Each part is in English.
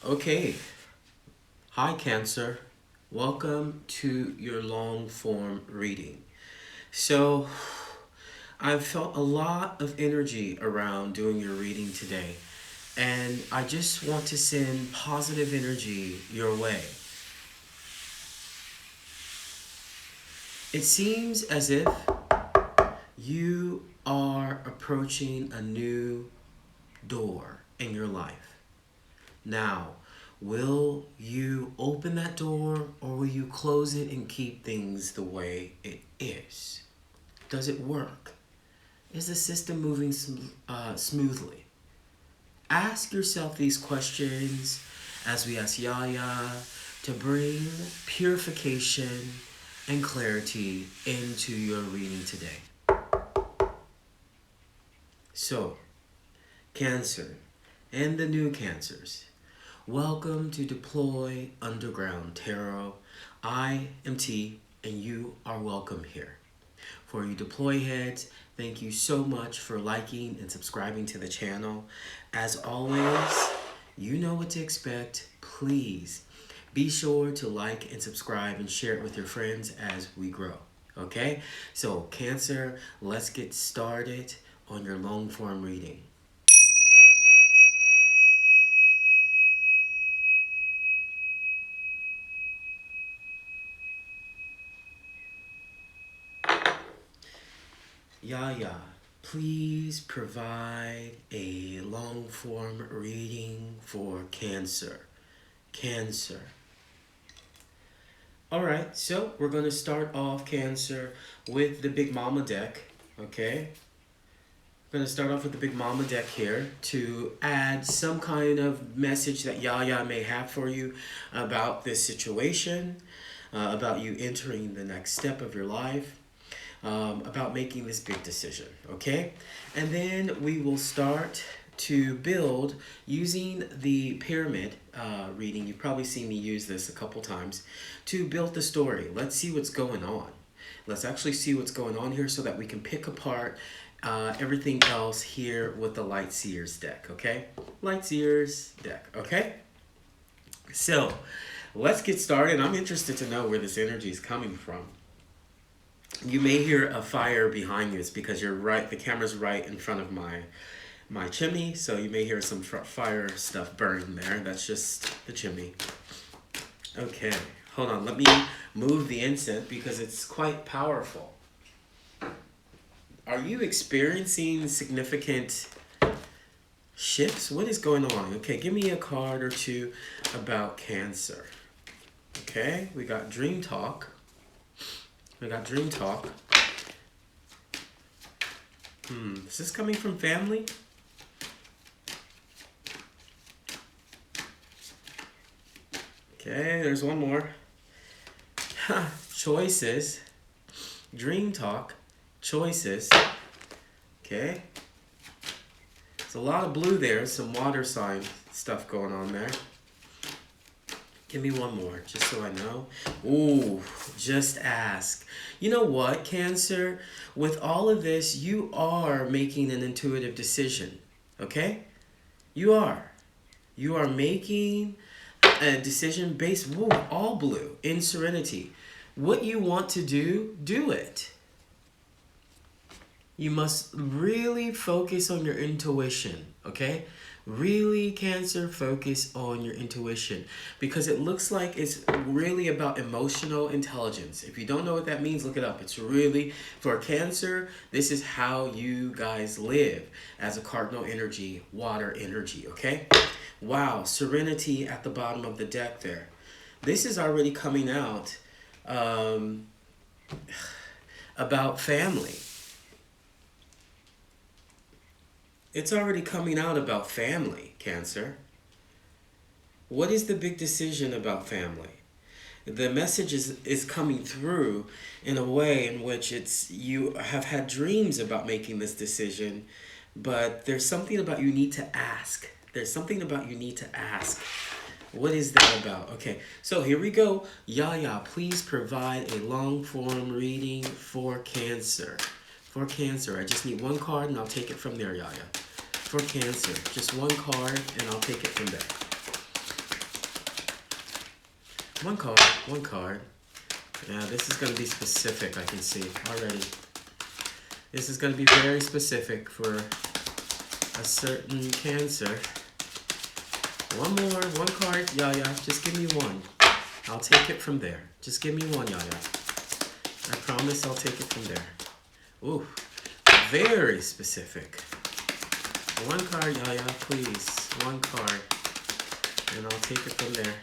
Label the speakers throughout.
Speaker 1: Okay. Hi, Cancer. Welcome to your long form reading. So, I've felt a lot of energy around doing your reading today, and I just want to send positive energy your way. It seems as if you are approaching a new door in your life. Now, will you open that door or will you close it and keep things the way it is? Does it work? Is the system moving smoothly? Ask yourself these questions as we ask Yaya to bring purification and clarity into your reading today. So, Cancer and the new Cancers, welcome to Deploy Underground Tarot. I am T, and you are welcome here. For you Deploy heads, thank you so much for liking and subscribing to the channel. As always, you know what to expect. Please be sure to like and subscribe and share it with your friends as we grow. Okay? So, Cancer, let's get started on your long form reading. Yaya, please provide a long form reading for Cancer. Cancer. Alright, so we're going to start off, Cancer, with the Big Mama deck. Okay? We're going to start off with the Big Mama deck here to add some kind of message that Yaya may have for you about this situation, about you entering the next step of your life. About making this big decision, okay? And then we will start to build using the pyramid reading. You've probably seen me use this a couple times to build the story. Let's see what's going on. Let's actually see what's going on here so that we can pick apart everything else here with the Light Seers deck, okay? Light Seers deck, okay? So, let's get started. I'm interested to know where this energy is coming from. You may hear a fire behind you. It's because you're right. The camera's right in front of my chimney, so you may hear some fire stuff burning there. That's just the chimney. Okay, hold on. Let me move the incense because it's quite powerful. Are you experiencing significant shifts? What is going on? Okay, give me a card or two about Cancer. Okay, we got Dream Talk. We got Dream Talk. Is this coming from family? Okay, there's one more. Choices. Dream Talk. Choices. Okay. There's a lot of blue there. Some water sign stuff going on there. Give me one more, just so I know. Ooh, just ask. You know what, Cancer? With all of this, you are making an intuitive decision, okay? You are. You are making a decision based, all blue, in serenity. What you want to do, do it. You must really focus on your intuition, okay? Really, Cancer, focus on your intuition because it looks like it's really about emotional intelligence. If you don't know what that means, look it up. It's really, for Cancer, this is how you guys live as a cardinal energy, water energy, okay? Wow, serenity at the bottom of the deck there. This is already coming out about family. It's already coming out about family, Cancer. What is the big decision about family? The message is coming through in a way in which you have had dreams about making this decision, but there's something about you need to ask. There's something about you need to ask. What is that about? Okay, so here we go. Yaya, please provide a long form reading for Cancer. For Cancer, I just need one card and I'll take it from there, Yaya. For Cancer, just one card and I'll take it from there. One card. One card. Yeah, this is going to be specific, I can see already. This is going to be very specific for a certain Cancer. One more. One card. Yaya. Just give me one. I'll take it from there. Just give me one, Yaya. I promise I'll take it from there. Ooh. Very specific. One card, Yaya, please. One card. And I'll take it from there.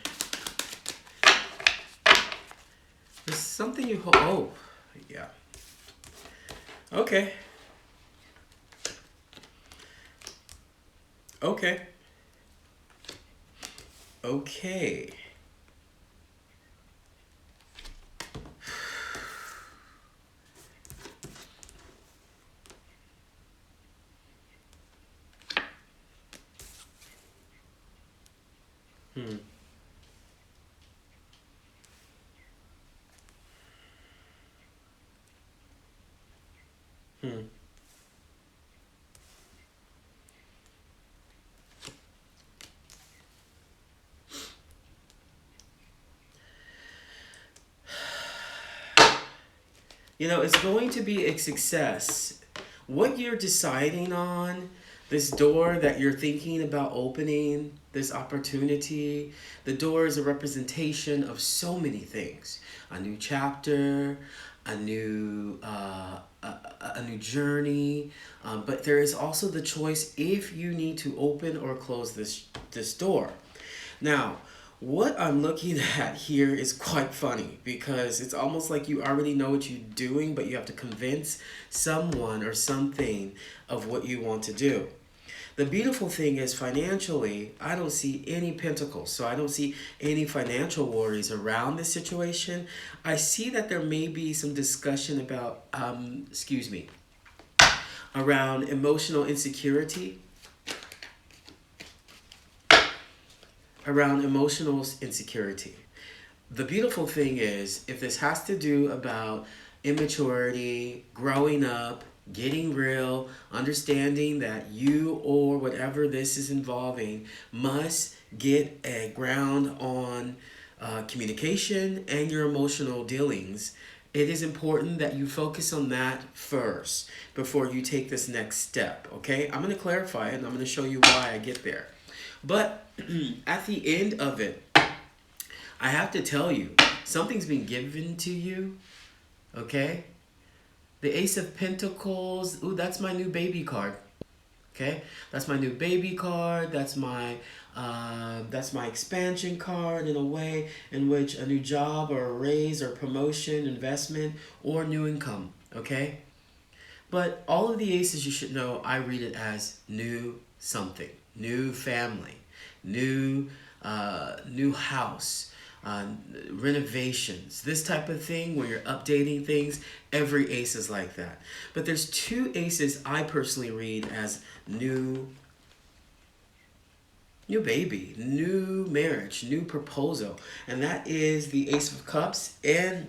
Speaker 1: There's something you hold. Oh, yeah. Okay. Okay. Okay. Hmm. Hmm. You know, it's going to be a success. What you're deciding on, this door that you're thinking about opening, this opportunity, the door is a representation of so many things. A new chapter, a new a new journey, but there is also the choice if you need to open or close this door. Now, what I'm looking at here is quite funny because it's almost like you already know what you're doing, but you have to convince someone or something of what you want to do. The beautiful thing is financially, I don't see any pentacles. So I don't see any financial worries around this situation. I see that there may be some discussion about, around emotional insecurity. Around emotional insecurity. The beautiful thing is, if this has to do about immaturity, growing up, getting real, understanding that you or whatever this is involving must get a ground on communication and your emotional dealings, it is important that you focus on that first before you take this next step, okay? I'm going to clarify it and I'm going to show you why I get there. But at the end of it, I have to tell you, something's been given to you, okay? The Ace of Pentacles, ooh, that's my new baby card, okay? That's my new baby card. That's my expansion card in a way in which a new job or a raise or promotion, investment, or new income, okay? But all of the aces, you should know, I read it as new something, new family, new house, renovations, this type of thing where you're updating things. Every ace is like that. But there's two aces I personally read as new baby, new marriage, new proposal. And that is the Ace of Cups and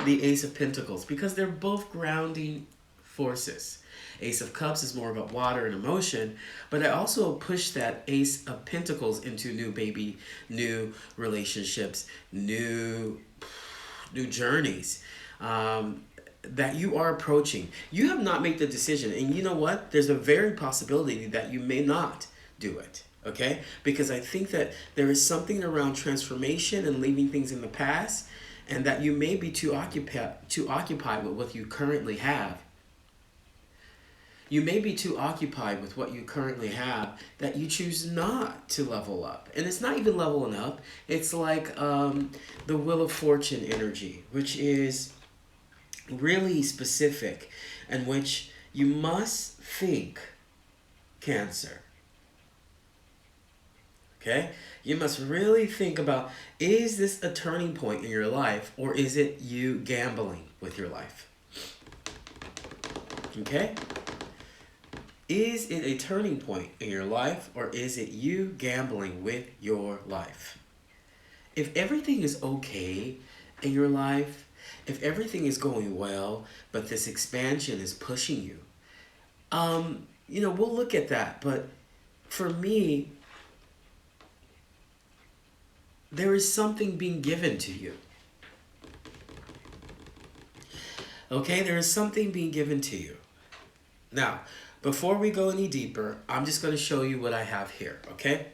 Speaker 1: the Ace of Pentacles, because they're both grounding forces. Ace of Cups is more about water and emotion, but I also push that Ace of Pentacles into new baby, new relationships, new journeys that you are approaching. You have not made the decision, and you know what? There's a very possibility that you may not do it. Okay? Because I think that there is something around transformation and leaving things in the past, and that you may be too occupied with what you currently have. You may be too occupied with what you currently have that you choose not to level up. And it's not even leveling up. It's like the Wheel of Fortune energy, which is really specific, and which you must think, Cancer. Okay? You must really think about, is this a turning point in your life, or is it you gambling with your life? Okay? Is it a turning point in your life, or is it you gambling with your life? If everything is okay in your life, if everything is going well, but this expansion is pushing you, we'll look at that. But for me, there is something being given to you. Okay, there is something being given to you. Now, before we go any deeper, I'm just going to show you what I have here, okay?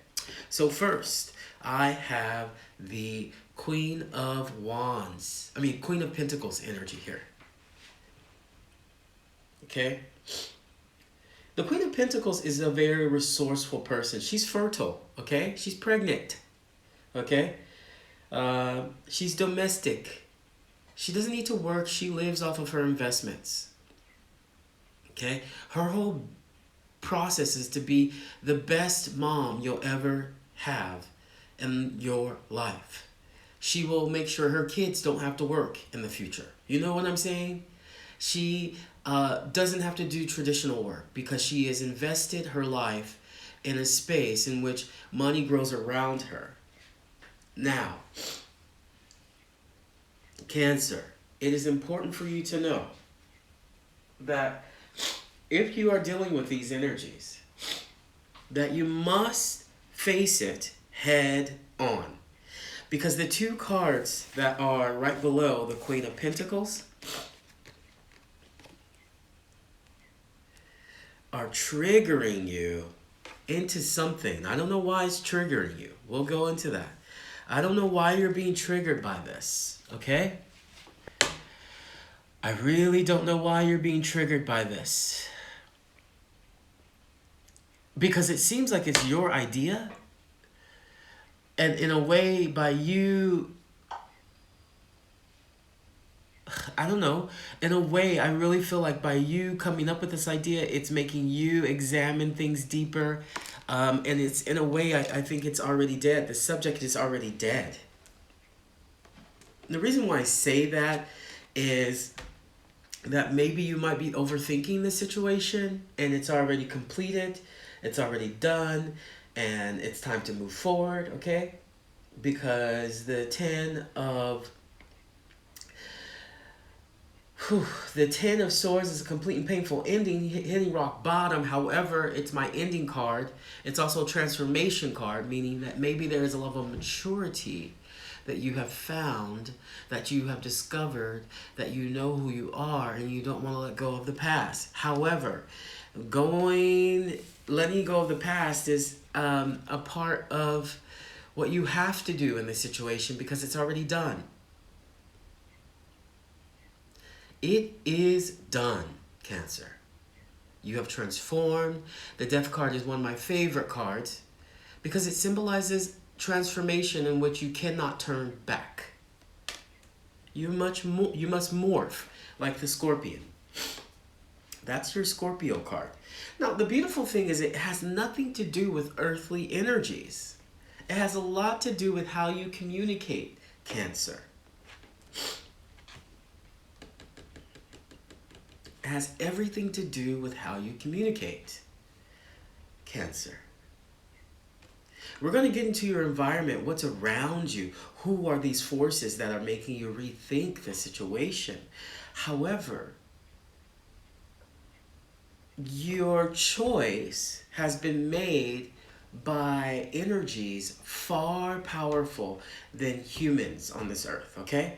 Speaker 1: So first, I have the Queen of Pentacles energy here. Okay? The Queen of Pentacles is a very resourceful person. She's fertile, okay? She's pregnant, okay? She's domestic. She doesn't need to work. She lives off of her investments. Okay? Her whole process is to be the best mom you'll ever have in your life. She will make sure her kids don't have to work in the future. You know what I'm saying? She doesn't have to do traditional work because she has invested her life in a space in which money grows around her. Now, Cancer, it is important for you to know that if you are dealing with these energies, that you must face it head on. Because the two cards that are right below the Queen of Pentacles are triggering you into something. I don't know why it's triggering you. We'll go into that. I don't know why you're being triggered by this, okay? I really don't know why you're being triggered by this. Because it seems like it's your idea. And in a way, by you, I don't know, in a way, I really feel like by you coming up with this idea, it's making you examine things deeper. And it's, in a way, I think it's already dead. The subject is already dead. The reason why I say that is that maybe you might be overthinking the situation and it's already completed, it's already done, and it's time to move forward, okay? Because the Ten of Swords is a complete and painful ending, hitting rock bottom. However, it's my ending card. It's also a transformation card, meaning that maybe there is a level of maturity that you have found, that you have discovered, that you know who you are, and you don't want to let go of the past. However, letting go of the past is a part of what you have to do in this situation because it's already done. It is done, Cancer. You have transformed. The Death card is one of my favorite cards because it symbolizes transformation in which you cannot turn back. You must morph like the Scorpion. That's your Scorpio card. Now, the beautiful thing is it has nothing to do with earthly energies. It has a lot to do with how you communicate, Cancer. It has everything to do with how you communicate, Cancer. We're going to get into your environment, what's around you, who are these forces that are making you rethink the situation. However, your choice has been made by energies far powerful than humans on this earth, okay?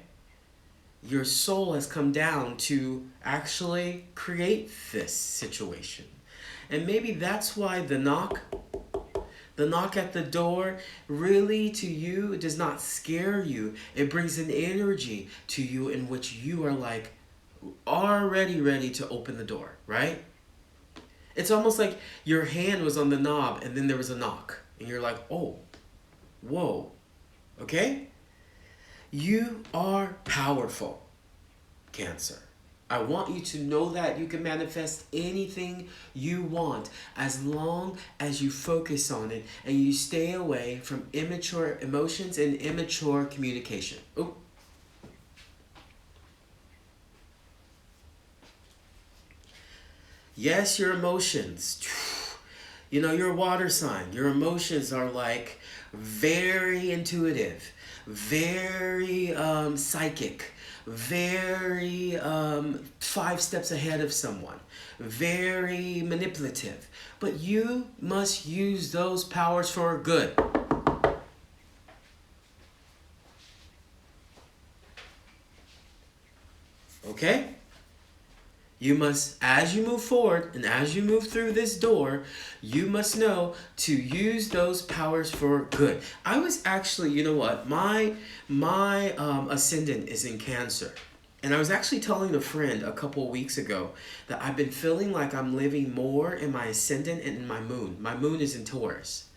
Speaker 1: Your soul has come down to actually create this situation. And maybe that's why the knock at the door really to you does not scare you. It brings an energy to you in which you are like already ready to open the door, right? It's almost like your hand was on the knob and then there was a knock. And you're like, oh, whoa, okay? You are powerful, Cancer. I want you to know that you can manifest anything you want as long as you focus on it and you stay away from immature emotions and immature communication. Ooh. Yes, your emotions. You know, you're a water sign. Your emotions are like very intuitive, very psychic, very 5 steps ahead of someone, very manipulative. But you must use those powers for good. You must, as you move forward and as you move through this door, you must know to use those powers for good. I was actually, you know what, my ascendant is in Cancer. And I was actually telling a friend a couple of weeks ago that I've been feeling like I'm living more in my ascendant and in my moon. My moon is in Taurus.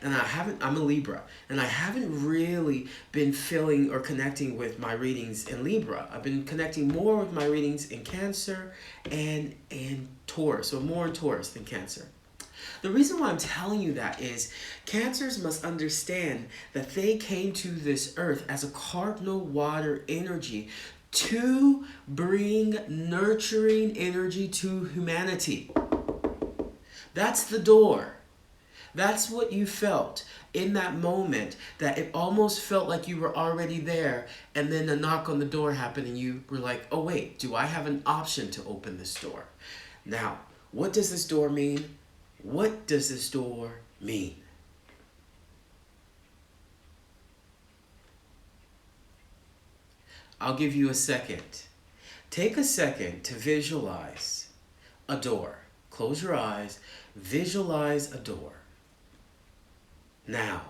Speaker 1: And I'm a Libra, and I haven't really been feeling or connecting with my readings in Libra. I've been connecting more with my readings in Cancer and in Taurus, so more in Taurus than Cancer. The reason why I'm telling you that is Cancers must understand that they came to this earth as a cardinal water energy to bring nurturing energy to humanity. That's the door. That's what you felt in that moment, that it almost felt like you were already there, and then a knock on the door happened and you were like, oh wait, do I have an option to open this door? Now, what does this door mean? What does this door mean? I'll give you a second. Take a second to visualize a door. Close your eyes, visualize a door. Now,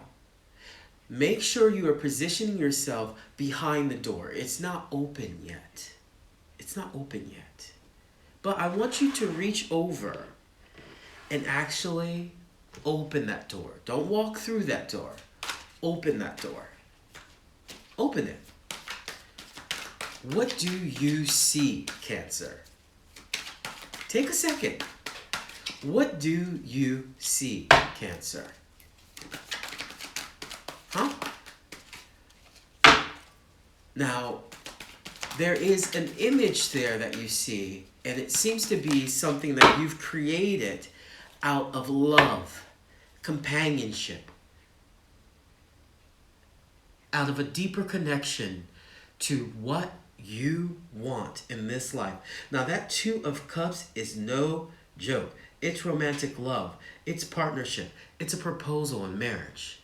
Speaker 1: make sure you are positioning yourself behind the door. It's not open yet. It's not open yet. But I want you to reach over and actually open that door. Don't walk through that door. Open that door. Open it. What do you see, Cancer? Take a second. What do you see, Cancer? Huh? Now, there is an image there that you see, and it seems to be something that you've created out of love, companionship, out of a deeper connection to what you want in this life. Now, that Two of Cups is no joke. It's romantic love. It's partnership. It's a proposal in marriage.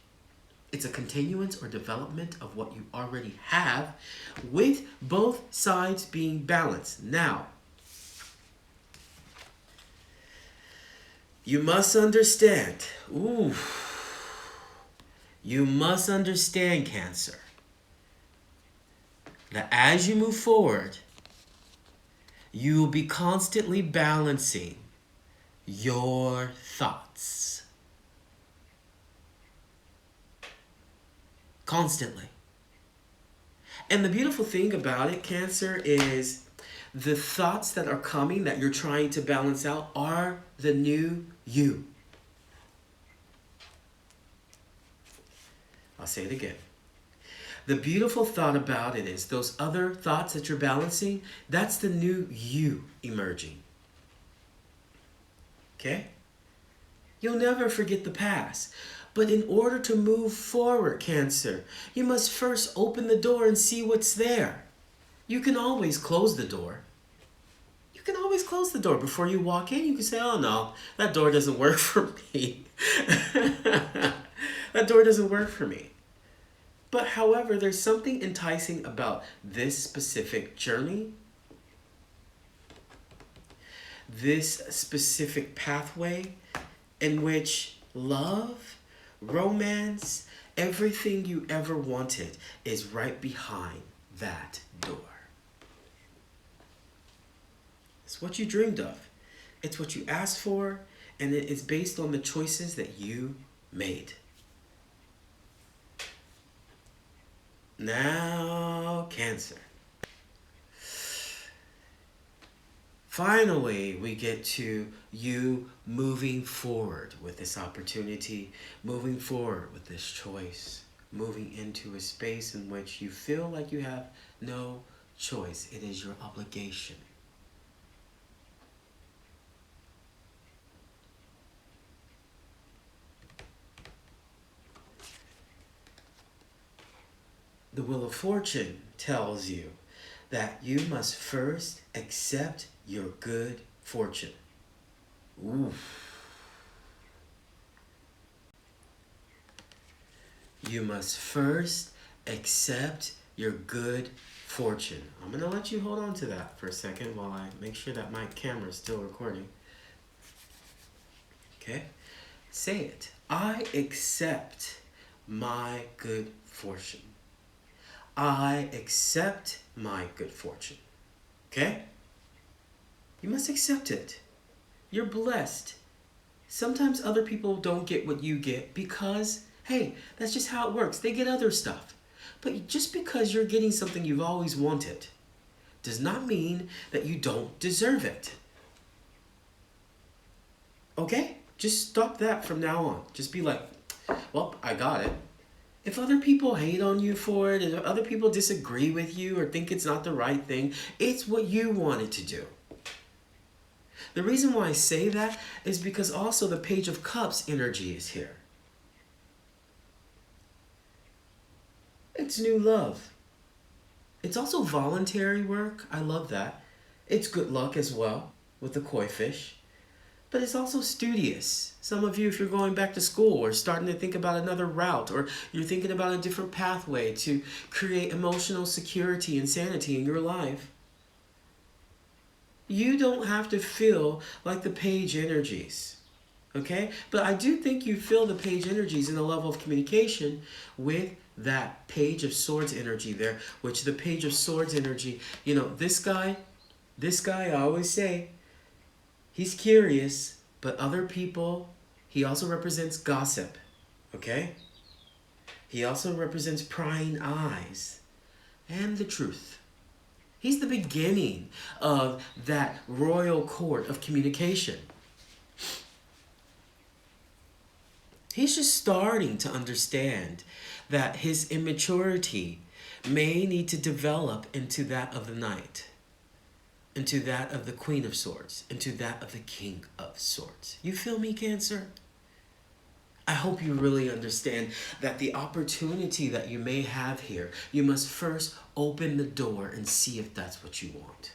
Speaker 1: It's a continuance or development of what you already have, with both sides being balanced. Now, you must understand, you must understand, Cancer, that as you move forward, you will be constantly balancing your thoughts. Constantly. And the beautiful thing about it, Cancer, is the thoughts that are coming that you're trying to balance out are the new you. I'll say it again. The beautiful thought about it is those other thoughts that you're balancing, that's the new you emerging. Okay? You'll never forget the past. But in order to move forward, Cancer, you must first open the door and see what's there. You can always close the door. You can always close the door before you walk in. You can say, oh no, that door doesn't work for me. That door doesn't work for me. But however, there's something enticing about this specific journey, this specific pathway in which love, romance, everything you ever wanted is right behind that door. It's what you dreamed of. It's what you asked for, and it is based on the choices that you made. Now, Cancer. Finally, we get to you moving forward with this opportunity, moving forward with this choice, moving into a space in which you feel like you have no choice. It is your obligation. The Wheel of Fortune tells you that you must first accept your good fortune. Ooh. You must first accept your good fortune. I'm going to let you hold on to that for a second while I make sure that my camera is still recording. Okay? Say it. I accept my good fortune. I accept my good fortune. Okay? You must accept it. You're blessed. Sometimes other people don't get what you get because, hey, that's just how it works. They get other stuff. But just because you're getting something you've always wanted does not mean that you don't deserve it. Okay? Just stop that from now on. Just be like, well, I got it. If other people hate on you for it, and if other people disagree with you or think it's not the right thing, it's what you wanted to do. The reason why I say that is because also the Page of Cups energy is here. It's new love. It's also voluntary work. I love that. It's good luck as well with the koi fish. But it's also studious. Some of you, if you're going back to school or starting to think about another route, or you're thinking about a different pathway to create emotional security and sanity in your life, you don't have to feel like the page energies. Okay? But I do think you feel the page energies in the level of communication with that Page of Swords energy there, which the Page of Swords energy, you know, this guy, I always say, he's curious, but other people, he also represents gossip, okay? He also represents prying eyes and the truth. He's the beginning of that royal court of communication. He's just starting to understand that his immaturity may need to develop into that of the Knight, into that of the Queen of Swords, into that of the King of Swords. You feel me, Cancer? I hope you really understand that the opportunity that you may have here, you must first open the door and see if that's what you want.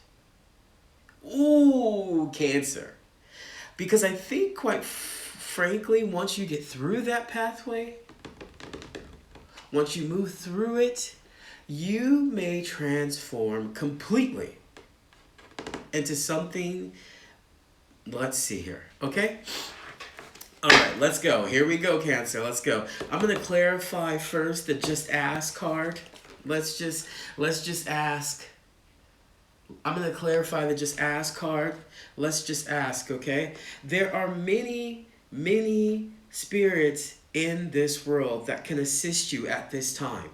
Speaker 1: Ooh, Cancer. Because I think, quite frankly, once you get through that pathway, once you move through it, you may transform completely into something. Let's see here, okay? All right, let's go. Here we go, Cancer. Let's go. I'm going to clarify first the Just Ask card. Let's just ask. I'm going to clarify the Just Ask card. Let's just ask, okay? There are many, many spirits in this world that can assist you at this time.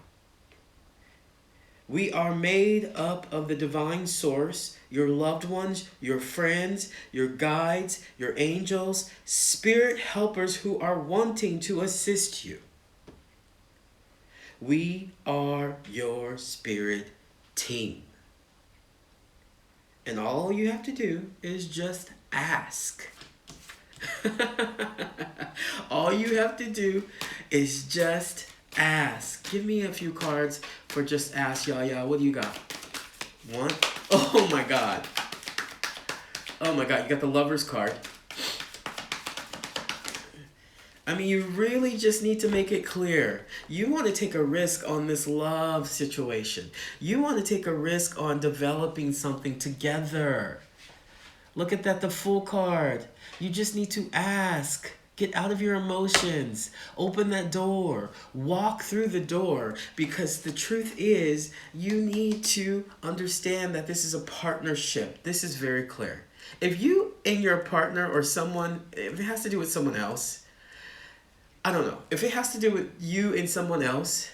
Speaker 1: We are made up of the divine source, your loved ones, your friends, your guides, your angels, spirit helpers who are wanting to assist you. We are your spirit team. And all you have to do is just ask. All you have to do is just ask. Give me a few cards for Just Ask, y'all. What do you got? One. Oh my God. Oh my God. You got the Lover's card. I mean, you really just need to make it clear. You want to take a risk on this love situation. You want to take a risk on developing something together. Look at that, the Fool card. You just need to ask. Get out of your emotions. Open that door. Walk through the door. Because the truth is, you need to understand that this is a partnership. This is very clear. If you and your partner or someone, if it has to do with someone else, I don't know. If it has to do with you and someone else,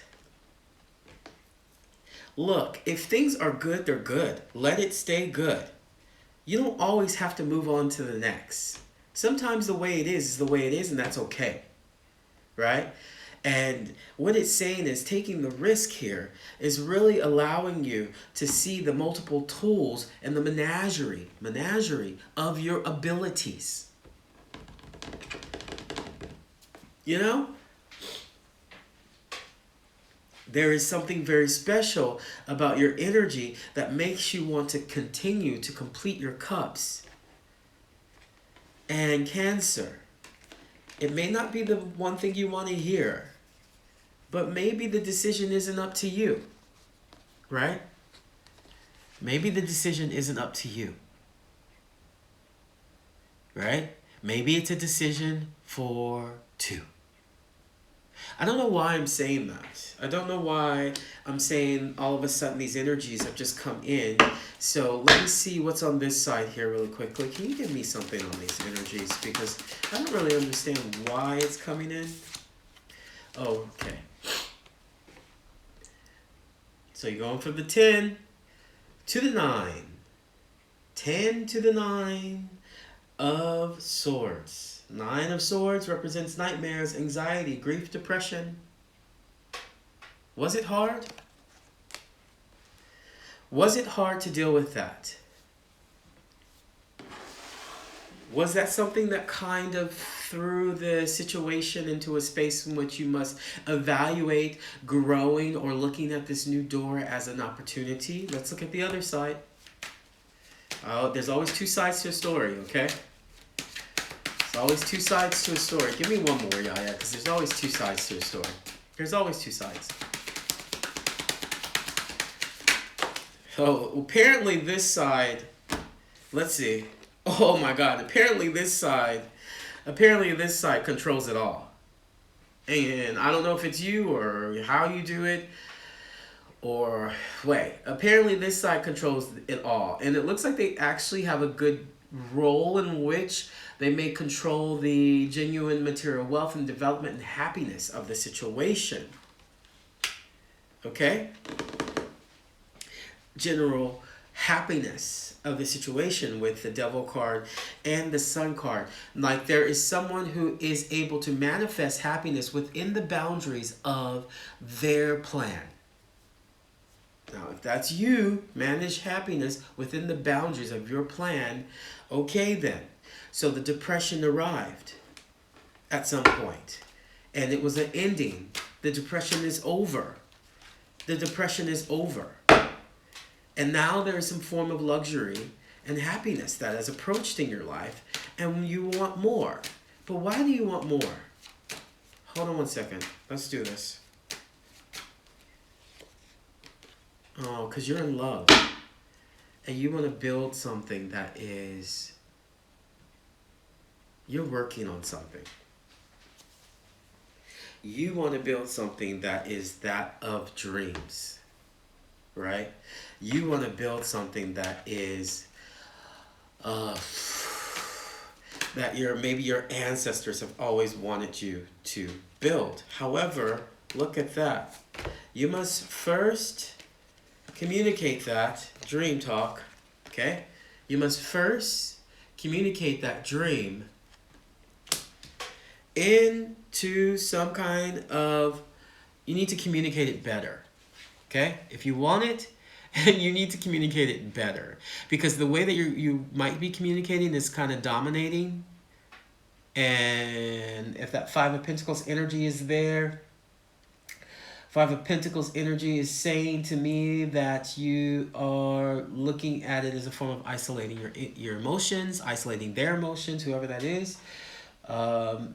Speaker 1: look, if things are good, they're good. Let it stay good. You don't always have to move on to the next. Sometimes the way it is the way it is, and that's okay, right? And what it's saying is taking the risk here is really allowing you to see the multiple tools and the menagerie of your abilities. You know? There is something very special about your energy that makes you want to continue to complete your cups. And Cancer, it may not be the one thing you want to hear, but maybe the decision isn't up to you, right? Maybe the decision isn't up to you, right? Maybe it's a decision for two. I don't know why I'm saying that. I don't know why I'm saying all of a sudden these energies have just come in. So let me see what's on this side here really quickly. Can you give me something on these energies? Because I don't really understand why it's coming in. Oh, okay. So you're going from the 10 to the 9. 10 to the 9 of Swords. 9 of Swords represents nightmares, anxiety, grief, depression. Was it hard? Was it hard to deal with that? Was that something that kind of threw the situation into a space in which you must evaluate growing or looking at this new door as an opportunity? Let's look at the other side. Oh, there's always two sides to a story, okay? There's always two sides to a story. Give me one more, Yaya, because there's always two sides to a story. There's always two sides. So apparently this side, let's see. Oh my God, apparently this side controls it all. And I don't know if it's you or how you do it, or wait, apparently this side controls it all. And it looks like they actually have a good role in which they may control the genuine material wealth and development and happiness of the situation. Okay? General happiness of the situation with the Devil card and the Sun card. Like there is someone who is able to manifest happiness within the boundaries of their plan. Now, if that's you, manage happiness within the boundaries of your plan, okay then. So the depression arrived at some point, and it was an ending. The depression is over. The depression is over. And now there is some form of luxury and happiness that has approached in your life, and you want more. But why do you want more? Hold on one second. Let's do this. Oh, because you're in love. And you want to build something that is... You're working on something. You want to build something that is that of dreams. Right? You want to build something that is... that maybe your ancestors have always wanted you to build. However, look at that. You must first... communicate that dream talk, okay? You must first communicate that dream into some kind of, you need to communicate it better, okay? If you want it, you need to communicate it better. Because the way that you might be communicating is kind of dominating. And if that Five of Pentacles energy is there, Five of Pentacles energy is saying to me that you are looking at it as a form of isolating your emotions, isolating their emotions, whoever that is.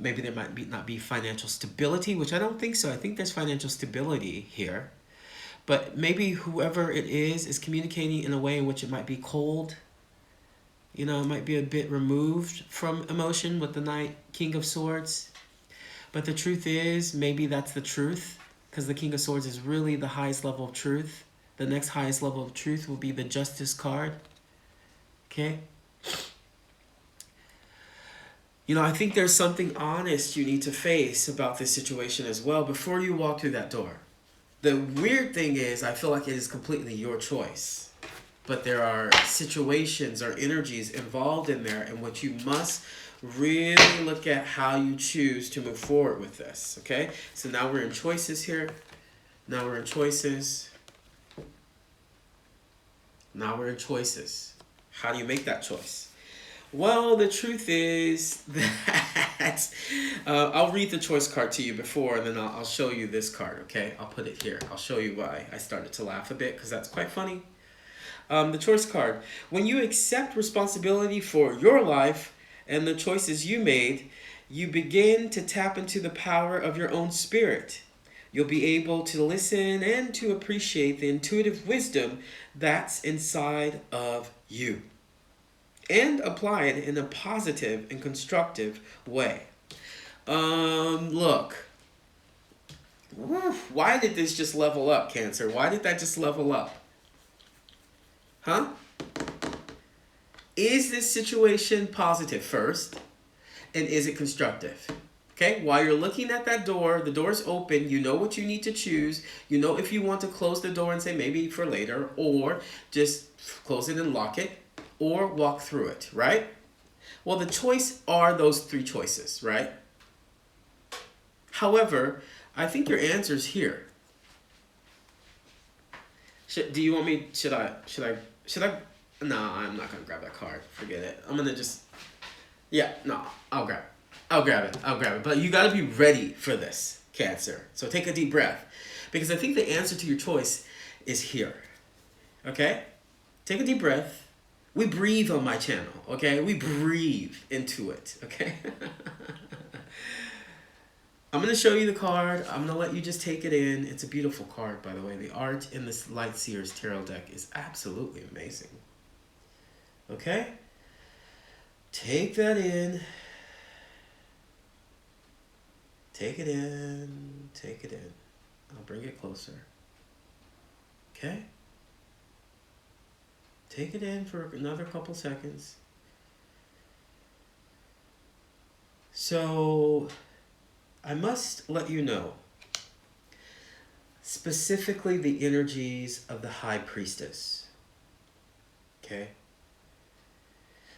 Speaker 1: Maybe there might not be financial stability, which I don't think so. I think there's financial stability here. But maybe whoever it is communicating in a way in which it might be cold. You know, it might be a bit removed from emotion with the King of Swords. But the truth is, maybe that's the truth. Because the King of Swords is really the highest level of truth. The next highest level of truth will be the Justice card. Okay? You know, I think there's something honest you need to face about this situation as well before you walk through that door. The weird thing is, I feel like it is completely your choice. But there are situations or energies involved in there in which you must really look at how you choose to move forward with this, okay? So now we're in choices here. Now we're in choices. Now we're in choices. How do you make that choice? Well, the truth is that I'll read the choice card to you before, and then I'll show you this card, okay? I'll put it here. I'll show you why I started to laugh a bit, because that's quite funny. The choice card. When you accept responsibility for your life and the choices you made, you begin to tap into the power of your own spirit. You'll be able to listen and to appreciate the intuitive wisdom that's inside of you and apply it in a positive and constructive way. Look. Why did this just level up, Cancer? Why did that just level up? Huh? Is this situation positive first? And is it constructive? Okay, while you're looking at that door, the door's open, you know what you need to choose. You know if you want to close the door and say maybe for later, or just close it and lock it, or walk through it, right? Well, the choice are those three choices, right? However, I think your answer's here. Do you want me, should I, no, I'm not gonna grab that card. Forget it. I'm gonna just, yeah, no, I'll grab it. But you gotta be ready for this, Cancer. So take a deep breath. Because I think the answer to your choice is here. Okay? Take a deep breath. We breathe on my channel, okay? We breathe into it, okay? I'm going to show you the card. I'm going to let you just take it in. It's a beautiful card, by the way. The art in this Light Seers Tarot deck is absolutely amazing. Okay? Take that in. Take it in. Take it in. I'll bring it closer. Okay? Take it in for another couple seconds. So, I must let you know, specifically the energies of the High Priestess. Okay?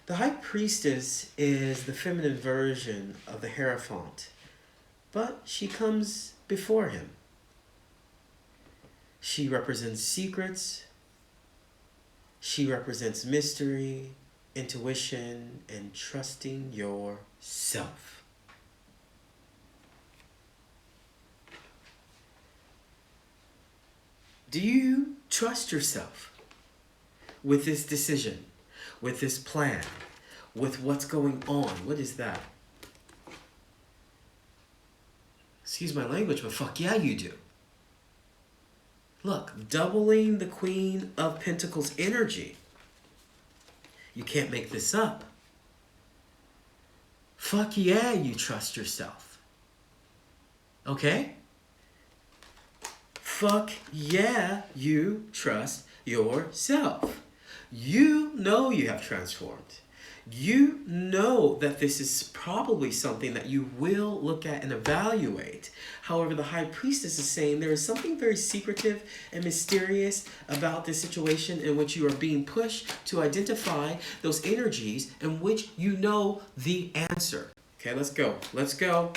Speaker 1: The High Priestess is the feminine version of the Hierophant, but she comes before him. She represents secrets. She represents mystery, intuition, and trusting yourself. Do you trust yourself with this decision, with this plan, with what's going on? What is that? Excuse my language, but fuck yeah, you do. Look, doubling the Queen of Pentacles energy. You can't make this up. Fuck yeah, you trust yourself. Okay? Fuck yeah, you trust yourself. You know you have transformed. You know that this is probably something that you will look at and evaluate. However, the High Priestess is saying there is something very secretive and mysterious about this situation in which you are being pushed to identify those energies in which you know the answer. Okay, let's go. Let's go.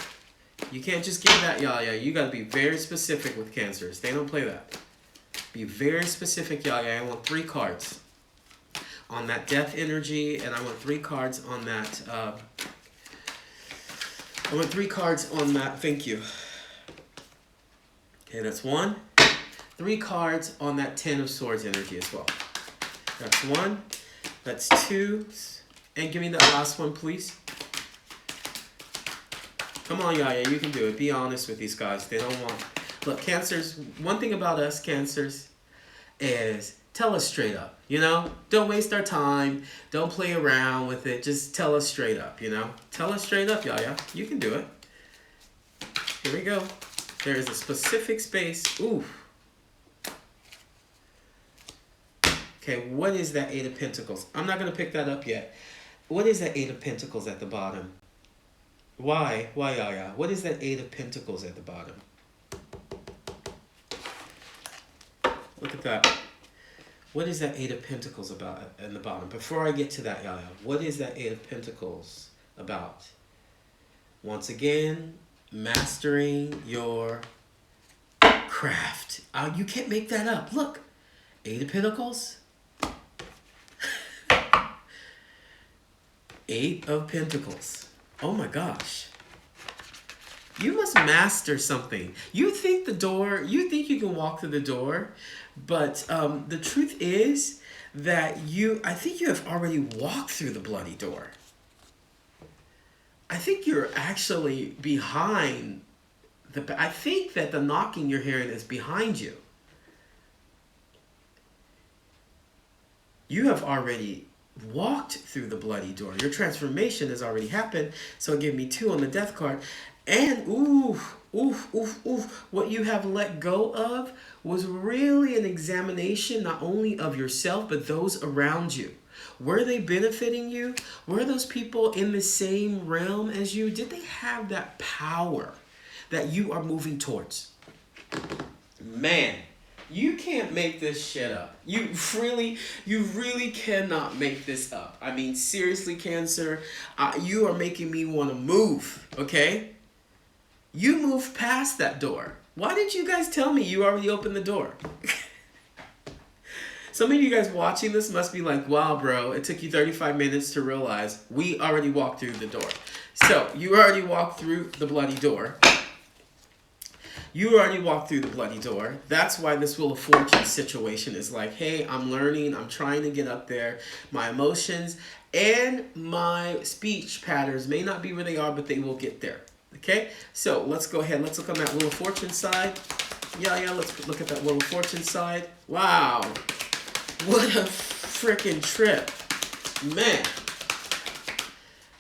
Speaker 1: You can't just give that yaya. You got to be very specific with Cancers. They don't play that. Be very specific, yaya. I want 3 cards on that death energy, and I want 3 cards on that. I want 3 cards on that. Thank you. Okay, that's 1. 3 cards on that 10 of Swords energy as well. That's 1. That's 2. And give me that last one, please. Come on, Yaya, you can do it. Be honest with these guys. They don't want... Look, Cancers, one thing about us, Cancers, is tell us straight up, you know? Don't waste our time. Don't play around with it. Just tell us straight up, you know? Tell us straight up, Yaya. You can do it. Here we go. There is a specific space. Ooh. Okay, what is that 8 of Pentacles? I'm not going to pick that up yet. What is that 8 of Pentacles at the bottom? Why, Yaya? What is that 8 of Pentacles at the bottom? Look at that. What is that 8 of Pentacles about in the bottom? Before I get to that, Yaya, what is that 8 of Pentacles about? Once again, mastering your craft. You can't make that up. Look, 8 of Pentacles. 8 of Pentacles. Oh my gosh. You must master something. You think you can walk through the door, but the truth is that I think you have already walked through the bloody door. I think you're actually behind I think that the knocking you're hearing is behind you. You have already walked through the bloody door. Your transformation has already happened. So give me 2 on the death card. And what you have let go of was really an examination not only of yourself, but those around you. Were they benefiting you? Were those people in the same realm as you? Did they have that power that you are moving towards? Man, you can't make this shit up. You really cannot make this up. I mean, seriously, Cancer, you are making me want to move, okay? You moved past that door. Why didn't you guys tell me you already opened the door? Some of you guys watching this must be like, wow, bro, it took you 35 minutes to realize we already walked through the door. So, you already walked through the bloody door. You already walked through the bloody door. That's why this Wheel of Fortune situation is like, hey, I'm learning. I'm trying to get up there. My emotions and my speech patterns may not be where they are, but they will get there. Okay? So, let's go ahead. Let's look on that Wheel of Fortune side. Yeah, let's look at that Wheel of Fortune side. Wow. What a freaking trip. Man.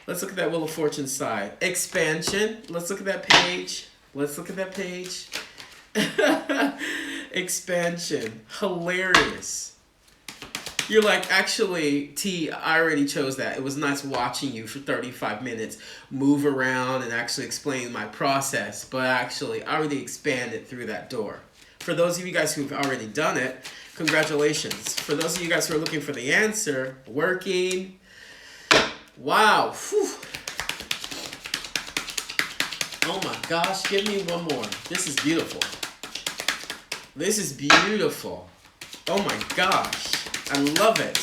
Speaker 1: Let's look at that Wheel of Fortune side. Expansion. Let's look at that page. Let's look at that page. Expansion. Hilarious. You're like, actually, T, I already chose that. It was nice watching you for 35 minutes move around and actually explain my process. But actually, I already expanded through that door. For those of you guys who've already done it, congratulations. For those of you guys who are looking for the answer, working. Wow. Whew. Oh my gosh, give me one more. This is beautiful. This is beautiful. Oh my gosh. I love it.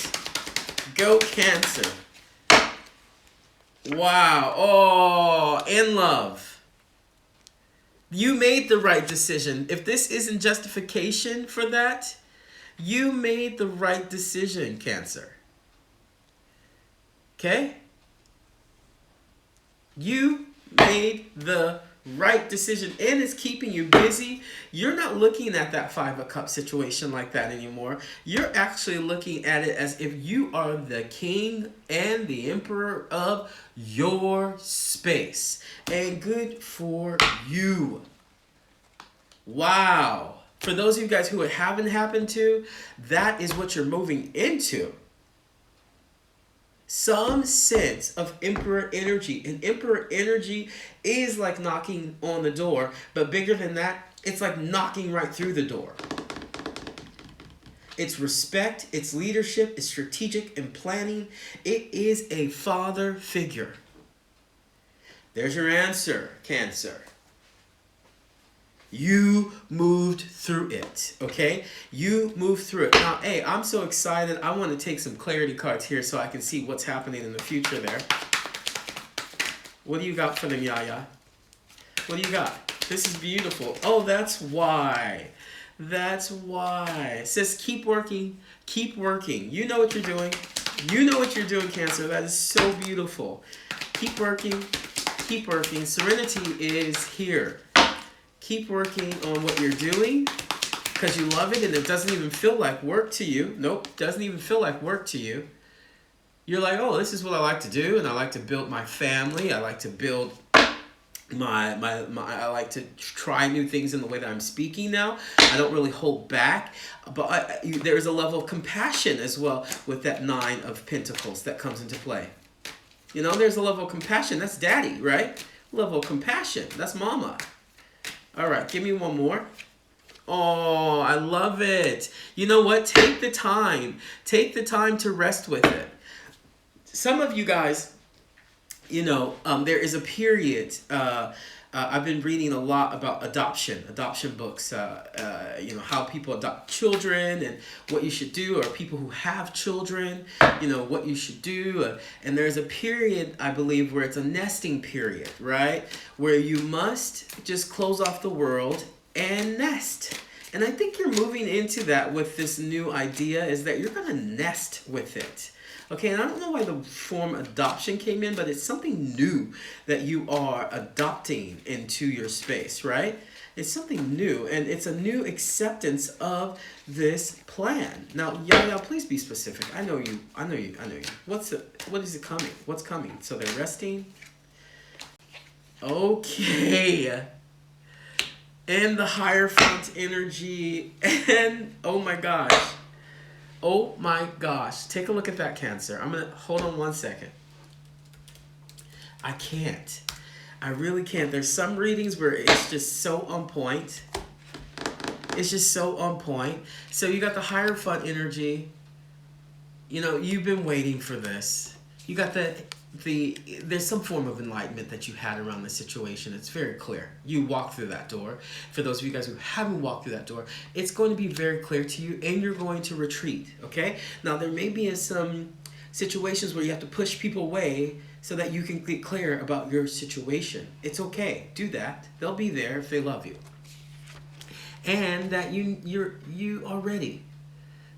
Speaker 1: Go Cancer. Wow. Oh, in love. You made the right decision. If this isn't justification for that, you made the right decision, Cancer. Okay? You made the right decision, and it's keeping you busy. You're not looking at that 5 of Cups situation like that anymore. You're actually looking at it as if you are the king and the emperor of your space. And good for you. Wow. For those of you guys who it haven't happened to, that is what you're moving into. Some sense of emperor energy. And emperor energy is like knocking on the door, but bigger than that, it's like knocking right through the door. It's respect, it's leadership, it's strategic and planning. It is a father figure. There's your answer, Cancer. You moved through it, okay? You moved through it. Now, hey, I'm so excited. I want to take some clarity cards here so I can see what's happening in the future there. What do you got for them, Yaya? What do you got? This is beautiful. Oh, that's why. That's why. It says keep working. Keep working. You know what you're doing. You know what you're doing, Cancer. That is so beautiful. Keep working. Keep working. Serenity is here. Keep working on what you're doing because you love it and it doesn't even feel like work to you. Nope, doesn't even feel like work to you. You're like, oh, this is what I like to do, and I like to build my family. I like to build I like to try new things in the way that I'm speaking now. I don't really hold back, but there's a level of compassion as well with that 9 of Pentacles that comes into play. You know, there's a level of compassion. That's daddy, right? Level of compassion. That's mama. All right, give me one more. Oh, I love it. You know what? Take the time. Take the time to rest with it. Some of you guys, you know, there is a period. I've been reading a lot about adoption books, you know, how people adopt children and what you should do, or people who have children, you know, what you should do. And there's a period, I believe, where it's a nesting period, right? Where you must just close off the world and nest. And I think you're moving into that with this new idea is that you're going to nest with it. Okay, and I don't know why the form adoption came in, but it's something new that you are adopting into your space, right? It's something new, and it's a new acceptance of this plan. Now, Yaya, please be specific. I know you. I know you. I know you. What is it coming? What's coming? So they're resting. Okay. And the Hierophant energy, and oh my gosh. Oh my gosh. Take a look at that, Cancer. I'm gonna hold on one second. I can't. I really can't. There's some readings where it's just so on point. It's just so on point. So you got the Hierophant energy. You know, you've been waiting for this. You got there's some form of enlightenment that you had around the situation. It's very clear. You walked through that door. For those of you guys who haven't walked through that door, it's going to be very clear to you, and you're going to retreat, okay? Now, there may be some situations where you have to push people away so that you can get clear about your situation. It's okay. Do that. They'll be there if they love you. And that you are ready.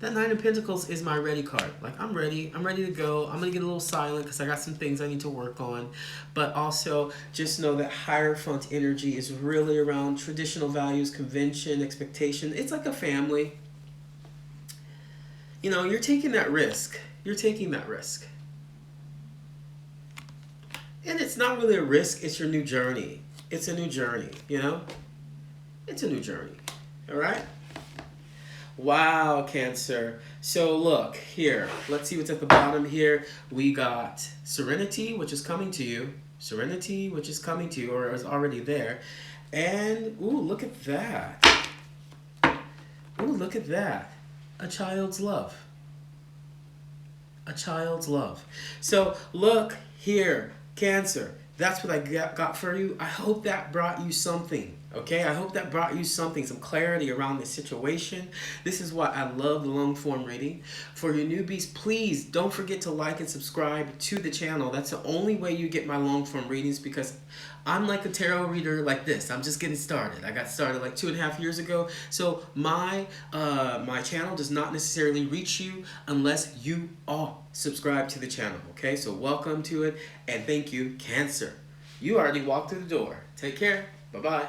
Speaker 1: That Nine of Pentacles is my ready card. Like, I'm ready. I'm ready to go. I'm going to get a little silent because I got some things I need to work on. But also, just know that Hierophant energy is really around traditional values, convention, expectation. It's like a family. You know, you're taking that risk. You're taking that risk. And it's not really a risk. It's your new journey. It's a new journey, you know? It's a new journey. All right? Wow, Cancer. So look, here. Let's see what's at the bottom here. We got Serenity, which is coming to you. Serenity, which is coming to you, or is already there. And, ooh, look at that. Ooh, look at that. A child's love. A child's love. So look here, Cancer. That's what I got for you. I hope that brought you something. Okay, I hope that brought you something, some clarity around this situation. This is why I love the long form reading. For your newbies, please don't forget to like and subscribe to the channel. That's the only way you get my long form readings, because I'm like a tarot reader like this. I'm just getting started. I got started like 2.5 years ago. So my channel does not necessarily reach you unless you are subscribed to the channel. Okay, so welcome to it, and thank you, Cancer. You already walked through the door. Take care. Bye-bye.